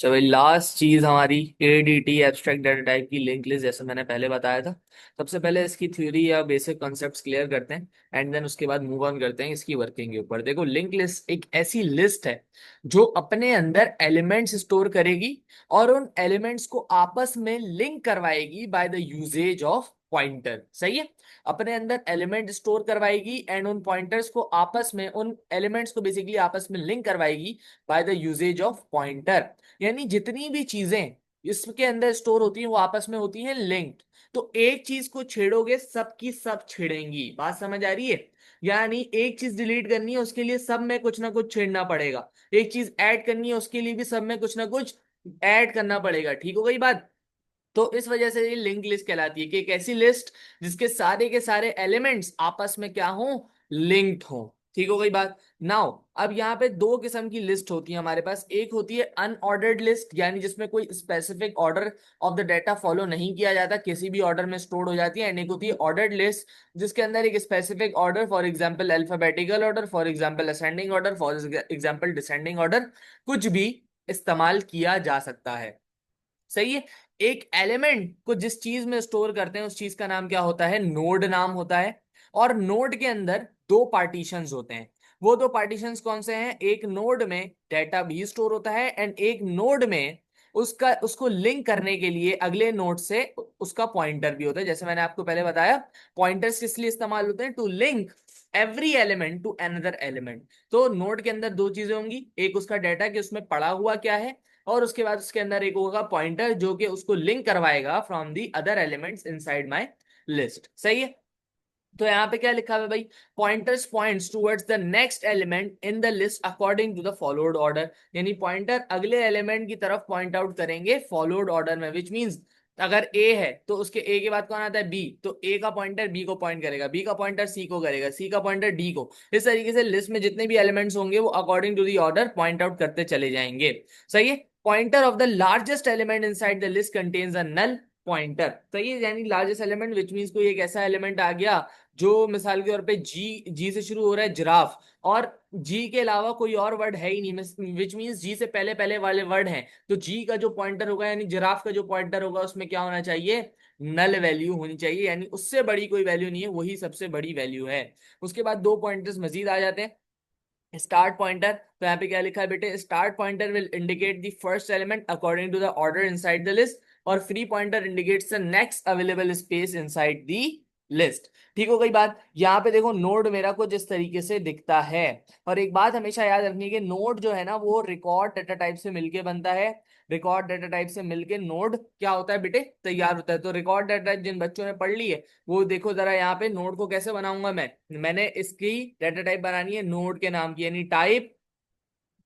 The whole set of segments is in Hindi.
तो भाई लास्ट चीज हमारी एडीटी एब्स्ट्रैक्ट डाटा टाइप की लिंक लिस्ट, जैसे मैंने पहले बताया था। सबसे पहले इसकी थ्योरी या बेसिक कॉन्सेप्ट्स क्लियर करते हैं एंड देन उसके बाद मूव ऑन करते हैं इसकी वर्किंग के ऊपर। देखो, लिंक लिस्ट एक ऐसी लिस्ट है जो अपने अंदर एलिमेंट्स स्टोर करेगी और उन एलिमेंट्स को आपस में लिंक करवाएगी by the usages of pointer. सही है। अपने अंदर एलिमेंट स्टोर करवाएगी एंड उन पॉइंटर्स को आपस में, उन एलिमेंट्स को बेसिकली आपस में लिंक करवाएगी by the usages of pointer. यानी जितनी भी चीजें इसके अंदर स्टोर होती हैं वो आपस में होती हैं लिंक्ड। तो एक चीज को छेड़ोगे सबकी सब छेड़ेंगी। बात समझ आ रही है? यानी एक चीज डिलीट करनी है उसके लिए सब में कुछ ना कुछ छेड़ना पड़ेगा, एक चीज ऐड करनी है उसके लिए भी सब में कुछ ना कुछ ऐड करना पड़ेगा। ठीक हो गई बात? तो इस वजह से ये लिंक लिस्ट कहलाती है कि एक ऐसी लिस्ट जिसके सारे के सारे एलिमेंट्स आपस में क्या हों, लिंक्ड हों। ठीक हो गई बात? नाउ अब यहाँ पे दो किस्म की लिस्ट होती है हमारे पास। एक होती है अनऑर्डर्ड लिस्ट, यानी जिसमें कोई specific order of the data follow नहीं किया जाता, किसी भी ऑर्डर में स्टोर हो जाती है। एंड एक होती है ऑर्डर्ड लिस्ट जिसके अंदर एक specific order, for example alphabetical order, for example ascending order, for example descending order, कुछ भी इस्तेमाल किया जा सकता है। सही है। एक एलिमेंट को जिस चीज में स्टोर करते हैं उस चीज का नाम क्या होता है? नोड नाम होता है। और नोड के अंदर दो पार्टीशंस होते हैं। वो दो पार्टीशंस कौन से हैं? एक नोड में डाटा भी स्टोर होता है एंड एक नोड में उसका उसको लिंक करने के लिए अगले नोड से उसका पॉइंटर भी होता है। जैसे मैंने आपको पहले बताया, पॉइंटर्स किस लिए इस्तेमाल होते हैं? To link every element to another element. तो नोड के अंदर दो चीजें होंगी, एक उसका डाटा कि उसमें पड़ा हुआ क्या है, और उसके बाद उसके अंदर एक होगा पॉइंटर जो कि उसको लिंक करवाएगा from the other elements inside my list. सही है। तो यहाँ पे क्या लिखा है भाई? Pointers points towards the next element in the list according to the followed order. यानी पॉइंटर अगले एलिमेंट की तरफ पॉइंट आउट करेंगे फॉलोड ऑर्डर में, विच मींस अगर ए है तो उसके ए के बाद कौन आता है? बी। तो ए का पॉइंटर बी को पॉइंट करेगा, बी का पॉइंटर सी को करेगा, सी का पॉइंटर डी को। इस तरीके से लिस्ट में जितने भी एलिमेंट्स होंगे वो according to the order point out करते चले जाएंगे। सही है। Pointer of the largest element inside the list contains a null pointer. सही है। यानी लार्जेस्ट एलिमेंट विच मींस कोई एक ऐसा एलिमेंट आ गया जो मिसाल के तौर पे जी, जी से शुरू हो रहा है, जिराफ, और जी के अलावा कोई और वर्ड है ही नहीं, विच मींस जी से पहले पहले वाले वर्ड हैं। तो जी का जो पॉइंटर होगा यानी जिराफ का जो पॉइंटर होगा उसमें क्या होना चाहिए? नल वैल्यू होनी चाहिए। यानी उससे बड़ी कोई वैल्यू नहीं है, वही सबसे बड़ी वैल्यू है। उसके बाद दो पॉइंटर्स मजीद आ जाते हैं। स्टार्ट पॉइंटर, तो यहाँ पे क्या लिखा है बेटे? Start pointer will indicate the first element according to the order inside the list, और free pointer indicates the next available space inside the list. ठीक हो गई बात? यहाँ पे देखो नोड मेरा कुछ इस तरीके से दिखता है। और एक बात हमेशा याद रखनी है कि नोड जो है ना वो रिकॉर्ड डाटा टाइप से मिलके बनता है। रिकॉर्ड डाटा टाइप से मिलके नोड क्या होता है बेटे? तैयार होता है। तो रिकॉर्ड डाटा टाइप जिन बच्चों ने पढ़ ली है वो देखो जरा, यहाँ पे नोड को कैसे बनाऊंगा मैंने इसकी डाटा टाइप बनानी है नोड के नाम की, यानी टाइप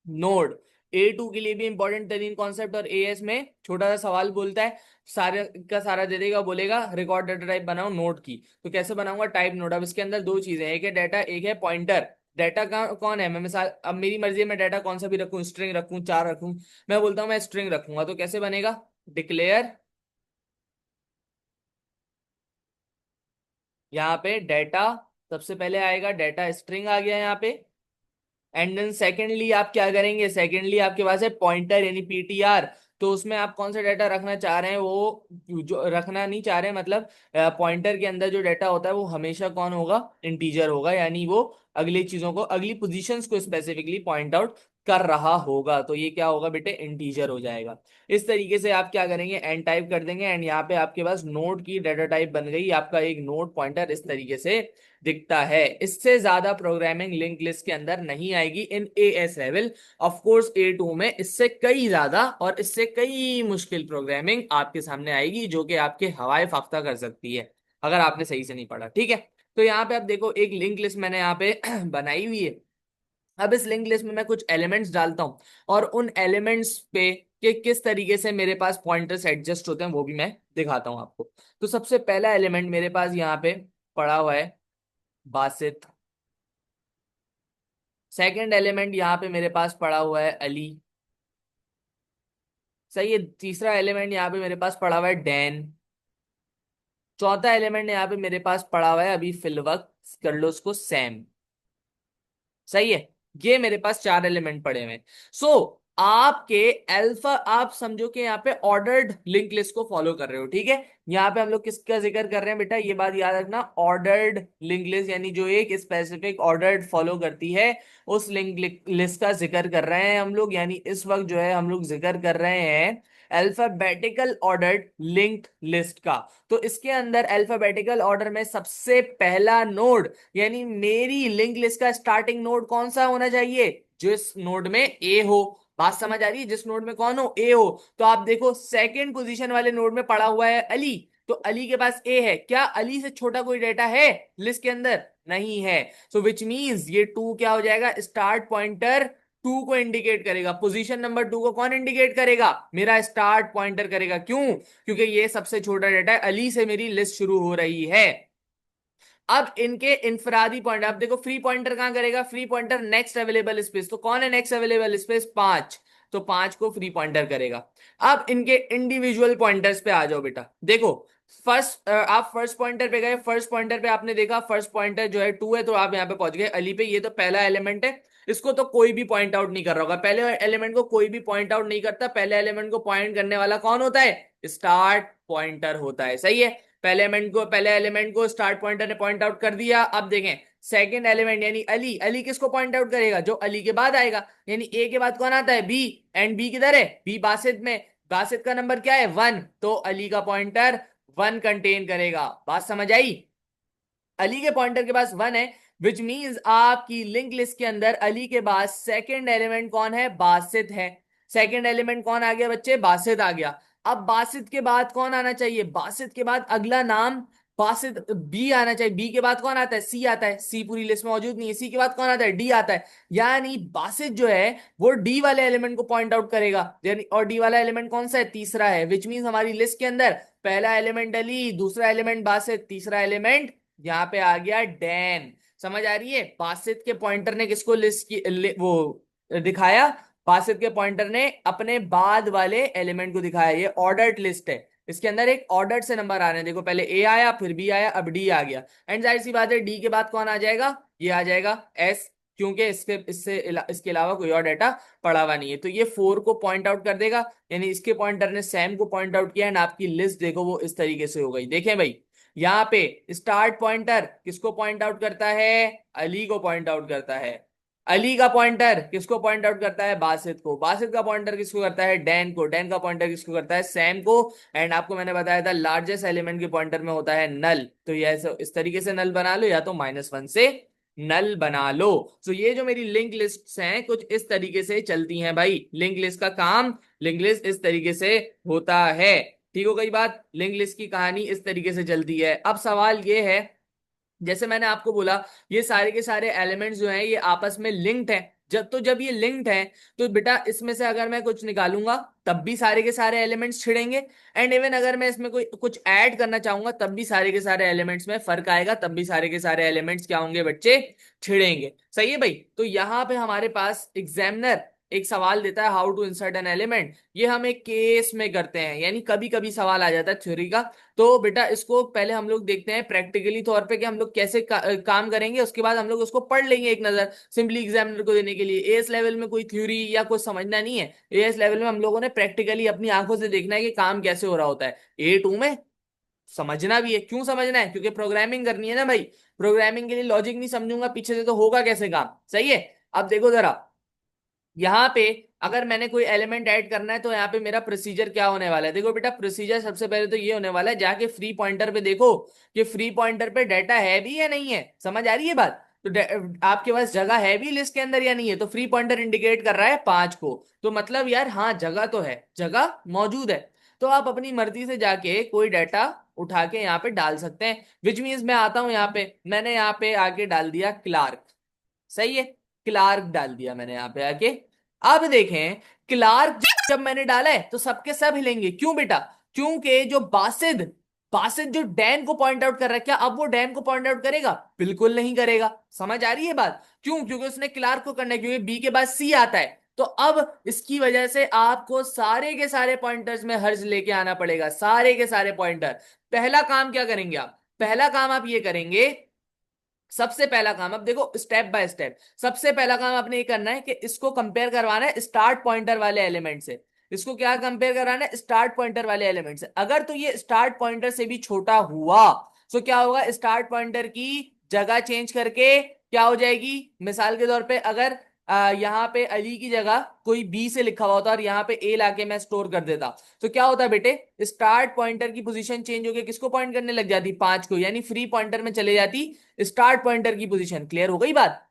नोड। A2 के लिए भी इंपॉर्टेंट तरीन कॉन्सेप्ट, और एएस में छोटा सा सवाल बोलता है, सारे का सारा दे देगा, बोलेगा रिकॉर्ड डाटा टाइप बनाओ नोड की। तो कैसे बनाऊंगा? Type node. अब इसके अंदर दो चीजें, एक है डाटा, एक है पॉइंटर। डाटा का कौन है? मैं मिसाल, अब मेरी मर्जी है मैं डाटा कौन सा भी रखूं, स्ट्रिंग रखूं, चार रखूं। मैं बोलता हूं मैं स्ट्रिंग रखूंगा, तो कैसे बनेगा? डिक्लेयर, यहाँ पे डाटा सबसे पहले आएगा, डाटा स्ट्रिंग आ गया यहाँ पे। एंड देन सेकेंडली आप क्या करेंगे? सेकेंडली आपके पास है पॉइंटर यानी पीटीआर। तो उसमें आप कौन सा डाटा रखना चाह रहे हैं? वो जो रखना नहीं चाह रहे हैं, मतलब पॉइंटर के अंदर जो डाटा होता है वो हमेशा कौन होगा? इंटीजर होगा। यानी वो अगली चीजों को, अगली पोजीशंस को स्पेसिफिकली पॉइंट आउट कर रहा होगा। तो ये क्या होगा बेटे? इंटीजर हो जाएगा। इस तरीके से आप क्या करेंगे? एन टाइप कर देंगे एंड यहाँ पे आपके पास नोड की डाटा टाइप बन गई। आपका एक नोड पॉइंटर इस तरीके से दिखता है। इससे ज्यादा प्रोग्रामिंग लिंक लिस्ट के अंदर नहीं आएगी in AS level. Of course A2 में इससे कई ज्यादा और इससे कई मुश्किल प्रोग्रामिंग आपके सामने आएगी जो कि आपके हवाए फाख्ता कर सकती है अगर आपने सही से नहीं पढ़ा। ठीक है। तो यहाँ पे आप देखो एक लिंक लिस्ट मैंने यहाँ पे बनाई हुई है। अब इस लिंक लिस्ट में मैं कुछ एलिमेंट्स डालता हूं और उन एलिमेंट्स पे कि किस तरीके से मेरे पास पॉइंटर्स एडजस्ट होते हैं वो भी मैं दिखाता हूं आपको। तो सबसे पहला एलिमेंट मेरे पास यहाँ पे पड़ा हुआ है बासित। सेकंड एलिमेंट यहाँ पे मेरे पास पड़ा हुआ है अली। सही है। तीसरा एलिमेंट यहाँ पे मेरे पास पड़ा हुआ है डैन। चौथा एलिमेंट यहाँ पे मेरे पास पड़ा हुआ है, अभी फिलवक्त कर लो उसको, सैम। सही है। ये मेरे पास चार एलिमेंट पड़े हुए हैं। सो आपके अल्फा, आप समझो कि यहाँ पे ऑर्डर्ड लिंक लिस्ट को फॉलो कर रहे हो, ठीक है। यहाँ पे हम लोग किसका जिक्र कर रहे हैं बेटा, ये बात याद रखना, ऑर्डर्ड लिंक लिस्ट, यानी जो एक स्पेसिफिक ऑर्डर्ड फॉलो करती है उस लिंक लिस्ट का जिक्र कर रहे हैं हम लोग। यानी इस वक्त जो है हम लोग जिक्र कर रहे हैं अल्फाबेटिकल ऑर्डर्ड लिंक लिस्ट का। तो इसके अंदर अल्फाबेटिकल ऑर्डर में सबसे पहला नोड, यानी मेरी लिंक लिस्ट का स्टार्टिंग नोड कौन सा होना चाहिए, जिस नोड में ए हो। बात समझ आ रही है, जिस नोड में कौन हो, ए हो। तो आप देखो सेकंड पोजीशन वाले नोड में पड़ा हुआ है अली, तो अली के पास ए है। क्या अली से छोटा कोई डेटा है लिस्ट के अंदर, नहीं है। सो विच मींस ये टू क्या हो जाएगा, स्टार्ट पॉइंटर टू को इंडिकेट करेगा। पोजीशन नंबर टू को कौन इंडिकेट करेगा, मेरा स्टार्ट पॉइंटर करेगा। क्यों, क्योंकि ये सबसे छोटा डेटा है, अली से मेरी लिस्ट शुरू हो रही है। अब इनके इंफरादी पॉइंट, अब देखो फ्री पॉइंटर कहां करेगा, free pointer next available space. तो कौन है नेक्स्ट अवेलेबल स्पेस, 5, तो 5 को फ्री पॉइंटर करेगा। अब इनके इंडिविजुअल पॉइंटर्स पे आ जाओ बेटा। देखो फर्स्ट, आप फर्स्ट पॉइंटर पे गए, फर्स्ट पॉइंटर पे आपने देखा फर्स्ट पॉइंटर जो है 2 है, तो आप यहां पे पहुंच गए अली पे। ये तो पहला एलिमेंट है, इसको तो कोई भी पॉइंट आउट नहीं कर रहा होगा। पहले एलिमेंट को कोई भी पॉइंट आउट नहीं करता, पहले एलिमेंट को पॉइंट करने वाला कौन होता है, स्टार्ट पॉइंटर होता है। सही है, पहले एलिमेंट को स्टार्ट पॉइंटर ने पॉइंट आउट कर दिया। अब देखें सेकंड एलिमेंट यानी अली, अली किसको पॉइंट आउट करेगा, जो अली के बाद आएगा। यानी ए के बाद कौन आता है, बी, एंड बी किधर है, बी बासित में, बासित का नंबर क्या है 1, तो अली का पॉइंटर 1 कंटेन करेगा। बात समझ आई, अली के पॉइंटर के पास 1 है, विच मींस आपकी लिंक लिस्ट के अंदर अली के बाद सेकंड एलिमेंट कौन है, बासित है। सेकंड एलिमेंट कौन आ गया बच्चे, बासित आ गया। अब बासित के बाद कौन आना चाहिए, बासित के बाद अगला नाम बासित बी आना चाहिए। बी के बाद कौन आता है, सी आता है। सी पूरी लिस्ट में मौजूद नहीं है। सी के बाद कौन आता है, डी आता है। यानी बासित जो है वो डी वाले एलिमेंट को पॉइंट आउट करेगा, यानी और डी वाला एलिमेंट कौन सा है, तीसरा है। विच मींस हमारी लिस्ट के अंदर पहला एलिमेंट अली, दूसरा एलिमेंट बासित, तीसरा एलिमेंट यहाँ पे आ गया डैन। समझ आ रही है, बासित के पॉइंटर ने किसको लिस्ट की वो दिखाया, बासित के पॉइंटर ने अपने बाद वाले एलिमेंट को दिखाया। ये ऑर्डर्ड लिस्ट है, इसके अंदर एक ऑर्डर से नंबर आ रहे हैं। देखो पहले ए आया, फिर बी आया, अब डी आ गया। एंड जाहिर सी बात है डी के बाद कौन आ जाएगा, ये आ जाएगा एस, क्योंकि इसके अलावा कोई और डाटा पड़ा हुआ नहीं है। तो ये 4 को पॉइंट आउट कर देगा, यानी इसके पॉइंटर ने सैम को पॉइंट आउट किया। एंड आपकी लिस्ट देखो वो इस तरीके से हो गई। देखें भाई, यहाँ पे स्टार्ट पॉइंटर किसको पॉइंट आउट करता है, अली को पॉइंट आउट करता है। अली का पॉइंटर किसको पॉइंट आउट करता है, बासित को। बासित का पॉइंटर किसको करता है, डैन को। डैन का पॉइंटर किसको करता है, सैम को। एंड आपको मैंने बताया था लार्जेस्ट एलिमेंट के पॉइंटर में होता है नल, तो ये इस तरीके से नल बना लो, या तो -1 से नल बना लो। तो ये जो मेरी लिंक लिस्ट हैं कुछ इस तरीके से चलती हैं भाई। लिंक लिस्ट का काम, लिंक लिस्ट इस तरीके से होता है। ठीक हो गई बात, लिंक लिस्ट की कहानी इस तरीके से चलती है। अब सवाल ये है, जैसे मैंने आपको बोला ये सारे के सारे एलिमेंट्स जो हैं ये आपस में लिंक्ड हैं। जब ये लिंक्ड हैं तो बेटा इसमें से अगर मैं कुछ निकालूंगा तब भी सारे के सारे एलिमेंट्स छिड़ेंगे। एंड इवन अगर मैं इसमें कोई कुछ ऐड करना चाहूंगा तब भी सारे के सारे एलिमेंट्स में फर्क आएगा, तब भी सारे के सारे एलिमेंट्स क्या होंगे बच्चे, छिड़ेंगे। सही है भाई। तो यहाँ पे हमारे पास एग्जामिनर एक सवाल देता है, how to insert an element. ये हम एक केस में करते हैं, यानी कभी कभी सवाल आ जाता है थ्योरी का। तो बेटा इसको पहले हम लोग देखते हैं प्रैक्टिकली तौर पे कि हम लोग कैसे काम करेंगे, उसके बाद हम लोग उसको पढ़ लेंगे एक नजर सिंपली एग्जामिनर को देने के लिए। एएस लेवल में कोई थ्योरी या कुछ समझना नहीं है, एएस लेवल में हम लोगों ने प्रैक्टिकली अपनी आंखों से देखना है कि काम कैसे हो रहा होता है। A2 में समझना भी है। क्यों समझना है, क्योंकि प्रोग्रामिंग करनी है ना भाई। प्रोग्रामिंग के लिए लॉजिक नहीं समझूंगा पीछे से तो होगा कैसे काम। सही है। अब देखो जरा, यहाँ पे अगर मैंने कोई एलिमेंट ऐड करना है तो यहाँ पे मेरा प्रोसीजर क्या होने वाला है। देखो बेटा प्रोसीजर सबसे पहले तो ये होने वाला है, जाके फ्री पॉइंटर पे देखो कि फ्री पॉइंटर पे डाटा है भी या नहीं है। समझ आ रही है बात। तो आपके पास जगह है भी लिस्ट के अंदर या नहीं है, तो फ्री पॉइंटर इंडिकेट कर रहा है 5 को। तो मतलब यार हाँ जगह तो है, जगह मौजूद है। तो आप अपनी मर्जी से जाके कोई डाटा उठा के यहाँ पे डाल सकते हैं। विच मीन्स मैं आता हूँ यहाँ पे, मैंने यहाँ पे आके डाल दिया क्लार्क। सही है, क्लार्क डाल दिया मैंने यहाँ पे आके। अब देखें क्लार्क जब मैंने डाला है तो सबके सब हिलेंगे। क्यों बेटा, क्योंकि जो बासिद, बासिद जो डैन को पॉइंट आउट कर रहा है, क्या अब वो डैन को पॉइंट आउट करेगा, बिल्कुल नहीं करेगा। समझ आ रही है बात। क्यों, क्योंकि उसने क्लार्क को करना है, क्योंकि बी के बाद सी आता है। तो अब इसकी वजह से आपको सारे के सारे पॉइंटर्स में हर्ज लेके आना पड़ेगा, सारे के सारे पॉइंटर। पहला काम क्या करेंगे आप, पहला काम आप ये करेंगे सबसे पहला काम, अब देखो स्टेप बाय स्टेप, सबसे पहला काम आपने ये करना है कि इसको कंपेयर करवाना है स्टार्ट पॉइंटर वाले एलिमेंट से। इसको क्या कंपेयर कराना है, स्टार्ट पॉइंटर वाले एलिमेंट से। अगर तो ये स्टार्ट पॉइंटर से भी छोटा हुआ तो क्या होगा, स्टार्ट पॉइंटर की जगह चेंज करके क्या हो जाएगी, मिसाल के तौर पे अगर यहाँ पे अली की जगह कोई बी से लिखा हुआ होता और यहाँ पे ए लाके मैं स्टोर कर देता, तो क्या होता बेटे, स्टार्ट पॉइंटर की पोजीशन चेंज होकर किसको पॉइंट करने लग जाती, 5 को, यानी फ्री पॉइंटर में चले जाती स्टार्ट पॉइंटर की पोजीशन। क्लियर हो गई बात।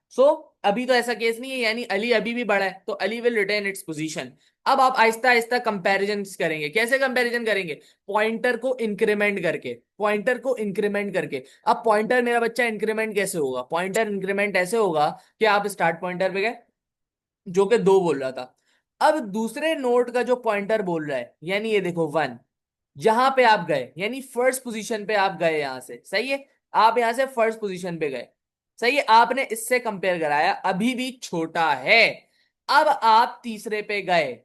अभी तो ऐसा केस नहीं है, यानी अली अभी भी बड़ा है तो अली विल रिटेन इट्स पोजीशन। अब आप आहिस्ता आहिस्ता कंपैरिजन करेंगे। कैसे कंपैरिजन करेंगे, पॉइंटर को इंक्रीमेंट करके, पॉइंटर को इंक्रीमेंट करके। अब पॉइंटर मेरा बच्चा इंक्रीमेंट कैसे होगा, पॉइंटर इंक्रीमेंट ऐसे होगा कि आप स्टार्ट पॉइंटर पे गए जो कि 2 बोल रहा था, अब दूसरे नोड का जो पॉइंटर बोल रहा है, यानी ये देखो 1, यहां पे आप गए, यानी फर्स्ट पोजीशन पे आप गए यहां से, सही है, आप यहां से फर्स्ट पोजीशन पे गए, सही है, आपने इससे कंपेयर कराया, अभी भी छोटा है। अब आप तीसरे पे गए,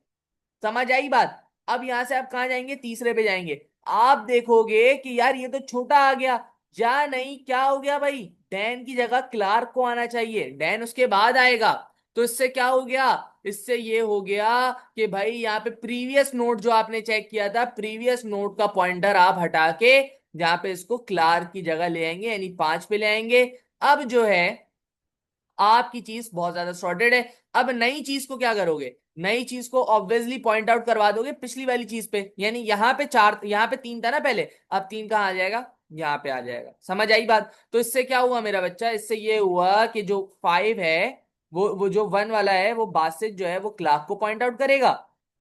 समझ आई बात। अब यहां से आप कहां जाएंगे, तीसरे पे जाएंगे। आप देखोगे कि यार ये तो छोटा आ गया, या नहीं, क्या हो गया भाई, डैन की जगह क्लार्क को आना चाहिए, डैन उसके बाद आएगा। तो इससे क्या हो गया, इससे ये हो गया कि भाई यहाँ पे प्रीवियस नोट जो आपने चेक किया था, प्रीवियस नोट का पॉइंटर आप हटा के जहां पे इसको क्लार्क की जगह ले आएंगे, यानी 5 पे ले आएंगे। अब जो है आपकी चीज बहुत ज्यादा सॉर्टेड है। अब नई चीज को क्या करोगे, नई चीज को ऑब्वियसली पॉइंट आउट करवा दोगे पिछली वाली चीज पे, यानी यहाँ पे 4, यहाँ पे 3 था ना पहले, अब 3 कहाँ आ जाएगा, यहाँ पे आ जाएगा। समझ आई बात। तो इससे क्या हुआ मेरा बच्चा, इससे ये हुआ कि जो 5 है, वो जो 1 वाला है, वो बासित जो है वो क्लार्क को पॉइंट आउट करेगा,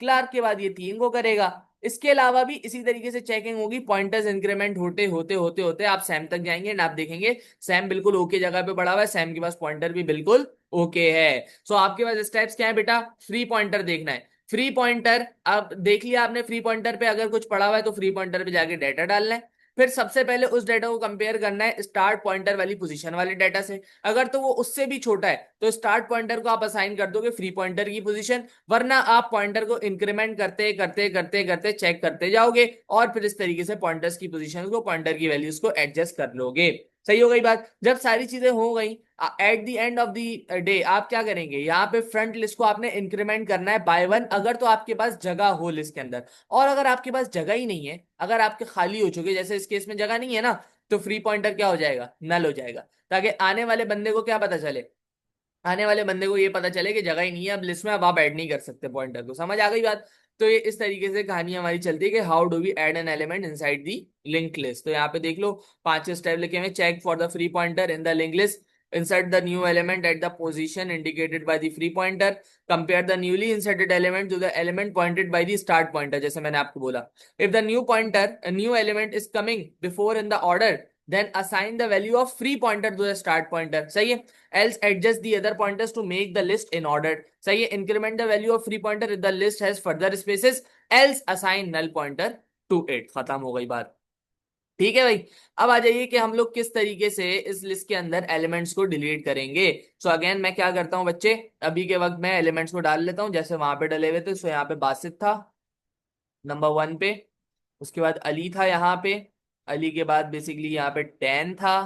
क्लार्क के बाद ये 3 को करेगा। इसके अलावा भी इसी तरीके से चेकिंग होगी, पॉइंटर्स इंक्रीमेंट होते होते होते होते आप सैम तक जाएंगे एंड आप देखेंगे सैम बिल्कुल ओके जगह पे पड़ा हुआ है, सैम के पास पॉइंटर भी बिल्कुल ओके है। आपके पास स्टेप्स क्या है बेटा, फ्री पॉइंटर देखना है। फ्री पॉइंटर अब देख लिया आपने, फ्री पॉइंटर पे अगर कुछ पड़ा हुआ है तो फ्री पॉइंटर पे जाके डाटा डालना है। फिर सबसे पहले उस डाटा को कंपेयर करना है स्टार्ट पॉइंटर वाली पोजीशन वाले डाटा से। अगर तो वो उससे भी छोटा है तो स्टार्ट पॉइंटर को आप असाइन कर दोगे फ्री पॉइंटर की पोजीशन, वरना आप पॉइंटर को इंक्रीमेंट करते करते करते करते चेक करते जाओगे और फिर इस तरीके से पॉइंटर्स की पोजीशन को, पॉइंटर की वैल्यूज को एडजस्ट कर लोगे। सही हो गई बात। जब सारी चीजें हो गई, at the end of the day आप क्या करेंगे, यहाँ पे फ्रंट लिस्ट को आपने इंक्रीमेंट करना है बाय 1, अगर तो आपके पास जगह हो लिस्ट के अंदर। और अगर आपके पास जगह ही नहीं है, अगर आपके खाली हो चुके, जैसे इस केस में जगह नहीं है ना, तो फ्री पॉइंटर क्या हो जाएगा, नल हो जाएगा, ताकि आने वाले बंदे को क्या पता चले, आने वाले बंदे को ये पता चले कि जगह ही नहीं है अब लिस्ट में, अब आप ऐड नहीं कर सकते पॉइंटर को। समझ आ गई बात। तो ये इस तरीके से कहानी हमारी चलती है कि how do we add an element inside the link list. तो यहाँ पे देख लो 5 स्टेप लिखे हुए, check for the free pointer in the link list, insert the new element at the position indicated by the free pointer, compare the newly inserted element to the element pointed by the start pointer, जैसे मैंने आपको बोला, if the new pointer, a new element is coming before in the order, then assign the value of free pointer to the start pointer, सही है, else adjust the other pointers to make the list in order, सही है, increment the value of free pointer if the list has further spaces, else assign null pointer to it। खत्म हो गई बात। ठीक है भाई। अब आ जाइए कि हम लोग किस तरीके से इस लिस्ट के अंदर एलिमेंट्स को डिलीट करेंगे। अगेन मैं क्या करता हूं बच्चे, अभी के वक्त मैं एलिमेंट्स को डाल लेता हूं जैसे वहां पे डले हुए थे। यहाँ पे बासित था नंबर 1 पे, उसके बाद अली था यहाँ पे, अली के बाद बेसिकली यहाँ पे 10 था,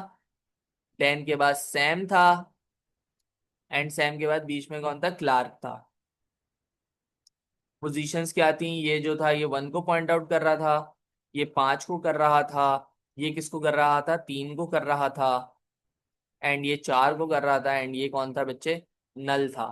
10 के बाद सैम था, एंड सैम के बाद बीच में कौन था, क्लार्क था। पोजीशंस क्या थी, ये जो था ये 1 को पॉइंट आउट कर रहा था, ये 5 को कर रहा था, ये किसको कर रहा था, 3 को कर रहा था, एंड ये 4 को कर रहा था, एंड ये कौन था बच्चे, नल था।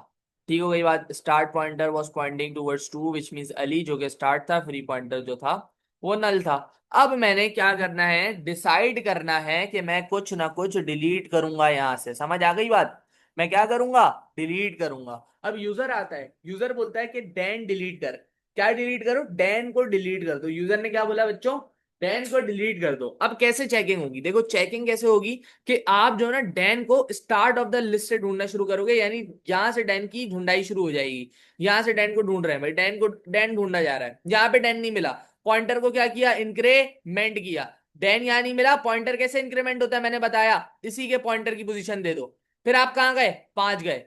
ठीक हो गई बात। Start pointer was pointing towards 2 which means Ali, जो कि स्टार्ट था, फ्री पॉइंटर जो था वो नल था। अब मैंने क्या करना है, डिसाइड करना है कि मैं कुछ ना कुछ डिलीट करूंगा यहां से। समझ आ गई बात। मैं क्या करूंगा, डिलीट करूंगा। अब यूजर आता है, यूजर बोलता है कि डैन डिलीट कर। क्या डिलीट करो, डैन को डिलीट कर दो। यूजर ने क्या बोला बच्चों, डैन को डिलीट कर दो। अब कैसे चेकिंग होगी, देखो चेकिंग कैसे होगी कि आप जो है ना डैन को स्टार्ट ऑफ द लिस्ट से ढूंढना शुरू करोगे, यानी यहां से डैन की ढूंढाई शुरू हो जाएगी। यहां से डैन को ढूंढ रहे हैं भाई, डैन को, डैन ढूंढा जा रहा है, यहाँ पे डैन नहीं मिला, पॉइंटर को क्या किया, इंक्रीमेंट किया, डैन यहां नहीं मिला, पॉइंटर कैसे इंक्रीमेंट होता है मैंने बताया, इसी के पॉइंटर की पोजीशन दे दो। फिर आप कहां गए, 5 गए।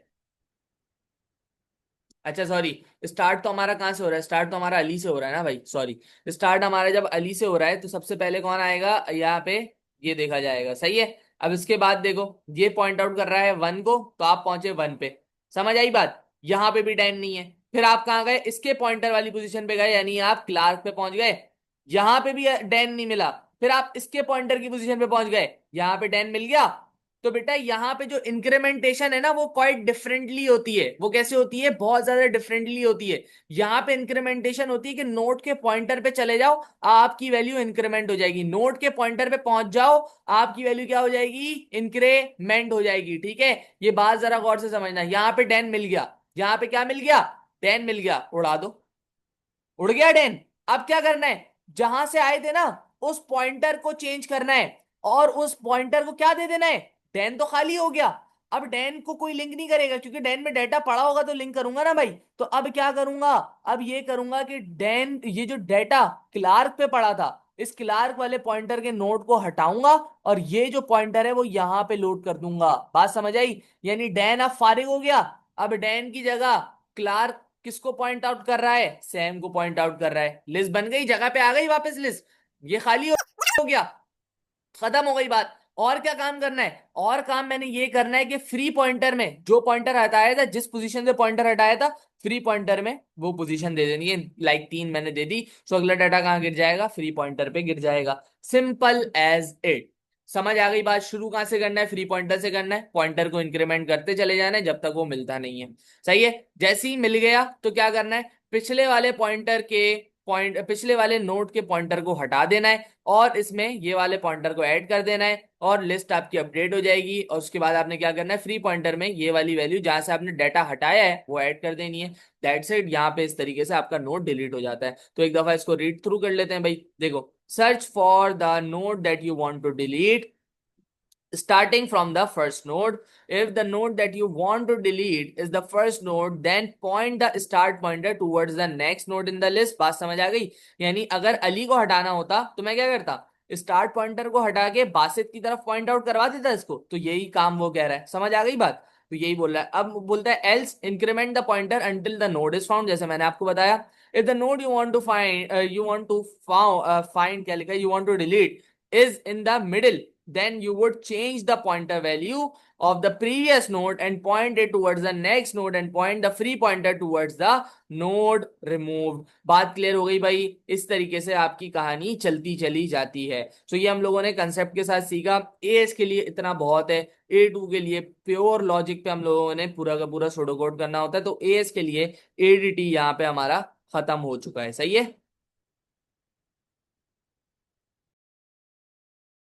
अच्छा सॉरी, स्टार्ट तो हमारा कहाँ से हो रहा है, स्टार्ट तो हमारा अली से हो रहा है ना भाई, सॉरी। स्टार्ट हमारा जब अली से हो रहा है तो सबसे पहले कौन आएगा यहाँ पे, ये देखा जाएगा, सही है। अब इसके बाद देखो, ये पॉइंट आउट कर रहा है 1 को, तो आप पहुंचे 1 पे। समझ आई बात? यहां पे भी डैन नहीं है। फिर आप कहाँ गए? इसके पॉइंटर वाली पोजीशन पे गए, यानी आप क्लार्क पे पहुंच गए। यहां पे भी डैन नहीं मिला। फिर आप इसके पॉइंटर की पोजीशन पे पहुंच गए, यहां पे डैन मिल गया। तो बेटा यहाँ पे जो इंक्रीमेंटेशन है ना, वो क्वाइट डिफरेंटली होती है। वो कैसे होती है? बहुत ज्यादा डिफरेंटली होती है। यहाँ पे इंक्रीमेंटेशन होती है कि नोड के पॉइंटर पे चले जाओ, आपकी वैल्यू इंक्रीमेंट हो जाएगी। नोड के पॉइंटर पे पहुंच जाओ, आपकी वैल्यू क्या हो जाएगी? इंक्रीमेंट हो जाएगी। ठीक है, ये बात जरा गौर से समझना। यहाँ पे 10 मिल गया, यहाँ पे क्या मिल गया? 10 मिल गया, उड़ा दो। उड़ गया 10। अब क्या करना है? जहां से आए थे ना, उस पॉइंटर को चेंज करना है, और उस पॉइंटर को क्या दे देना है? 10 तो खाली हो गया। अब 10 को कोई लिंक नहीं करेगा, क्योंकि 10 में डाटा पड़ा होगा तो लिंक करूंगा ना भाई। तो अब क्या करूंगा? अब ये करूंगा कि 10, ये जो डाटा क्लार्क पे पड़ा था, इस क्लार्क वाले पॉइंटर के नोड को हटाऊंगा, और ये जो पॉइंटर है वो यहां पे लोड कर दूंगा। बात समझ आई? यानी डैन अब फारिग हो गया। अब डैन की जगह क्लार्क किसको पॉइंट आउट कर रहा है? सैम को पॉइंट आउट कर रहा है। लिस्ट बन गई, जगह पे आ गई वापस लिस्ट। ये खाली हो गया, खत्म हो गई बात। और क्या काम करना है? और काम मैंने ये करना है कि फ्री पॉइंटर में जो पॉइंटर हटाया था, जिस पोजीशन से पॉइंटर हटाया था, फ्री पॉइंटर में वो पोजीशन दे देनी है। लाइक 3 मैंने दे दी, सो अगला डाटा कहाँ गिर जाएगा? फ्री पॉइंटर पे गिर जाएगा। Simple as it. समझ आ गई बात? शुरू कहां से करना है? फ्री पॉइंटर से करना है। पॉइंटर को इंक्रीमेंट करते चले जाना है जब तक वो मिलता नहीं है। सही है? जैसे ही मिल गया तो क्या करना है? पिछले वाले पॉइंटर के पॉइंट, पिछले वाले नोड के पॉइंटर को हटा देना है, और इसमें ये वाले पॉइंटर को ऐड कर देना है, और लिस्ट आपकी अपडेट हो जाएगी। और उसके बाद आपने क्या करना है? फ्री पॉइंटर में ये वाली वैल्यू जहां से आपने डाटा हटाया है वो ऐड कर देनी है। That's it. यहाँ पे इस तरीके से आपका नोड डिलीट हो जाता है। तो एक दफा इसको रीड थ्रू कर लेते हैं भाई। देखो, search for the node that you want to delete starting from the first node. If the node that you want to delete is the first node, then point the start pointer towards the next node in the list. बात समझ आ गई? यानी अगर अली को हटाना होता तो मैं क्या करता? स्टार्ट पॉइंटर को हटा के बासित की तरफ पॉइंट आउट करवा देता इसको। तो यही काम वो कह रहा है। समझ आ गई बात? तो यही बोल रहा है। अब बोलता है else increment the pointer until the node is found, जैसे मैंने आपको बताया। If the node you want to find find क्या लिखा है, you want to delete, is in the middle, then you would change the pointer value of the previous node and point it towards the next node and point the free pointer towards the node removed. बात क्लियर हो गई भाई? इस तरीके से आपकी कहानी चलती चली जाती है। तो ये हम लोगों ने कंसेप्ट के साथ सीखा। एएस के लिए इतना बहुत है। A2 के लिए प्योर लॉजिक पे हम लोगों ने पूरा का पूरा सुडोकोड करना होता है। तो एएस के लिए एडीटी यहाँ पे हमारा खत्म हो चुका है। सही है?